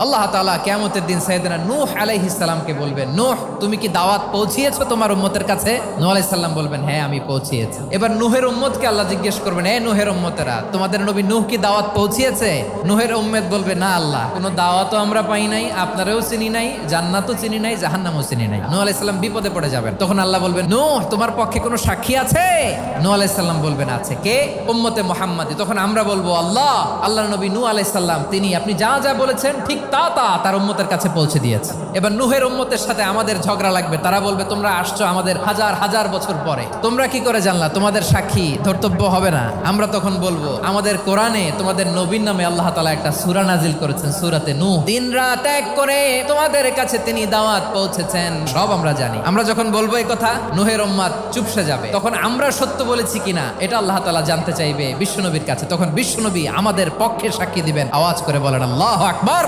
আল্লাহ তাআলা কিয়ামতের দিন সাইয়েদনা নূহ আলাইহিস সালামকে বলবেন, নূহ তুমি কি দাওয়াত পৌঁছিয়েছো তোমার উম্মতের কাছে? নূহ আলাইহিস সালাম বলবেন, হ্যাঁ আমি পৌঁছিয়েছি। এবার নূহের উম্মতকে আল্লাহ জিজ্ঞেস করবেন, হে নূহের উম্মতেরা, তোমাদের নবী নূহ কি দাওয়াত পৌঁছিয়েছে? নূহের উম্মত বলবে, না আল্লাহ, কোনো দাওয়াতও আমরা পাই নাই, আপনারাও চিনি নাই, জান্নাতও চিনি নাই, জাহান্নামও চিনি নাই। নূহ আলাইহিস সালাম বিপদে পড়ে যাবেন। তখন আল্লাহ বলবেন, নূহ তোমার পক্ষে কোনো সাক্ষী আছে? নূহ আলাইহিস সালাম বলবেন, আছে। কে? উম্মতে মুহাম্মাদি। তখন আমরা বলবো, আল্লাহর নবী নূহ আলাইহিস সালাম তিনি আপনি যা যা বলেছেন ঠিক তা তার উম্মতের কাছে পৌঁছে দিয়েছে। এবার নূহের উম্মতের সাথে আমাদের ঝগড়া লাগবে। তারা বলবে, তোমরা আসছো আমাদের হাজার হাজার বছর পরে, তোমরা কি করে জানলা? তোমাদের সাক্ষী ধর্তব্য হবে না? আমরা তখন বলবো, আমাদের কোরআনে তোমাদের নবীর নামে আল্লাহ তাআলা একটা সূরা নাজিল করেছেন, সূরাতে নূহ। দিন রাত এক করে তোমাদের কাছে তিনি দাওয়াত পৌঁছেছেন, সব আমরা জানি। আমরা যখন বলবো এই কথা, নূহের উম্মত চুপসে যাবে। তখন আমরা সত্য বলেছি কিনা এটা আল্লাহ তাআলা জানতে চাইবে বিশ্বনবীর কাছে। তখন বিশ্বনবী আমাদের পক্ষে সাক্ষী দিবেন। আওয়াজ করে বলেন আল্লাহু আকবার।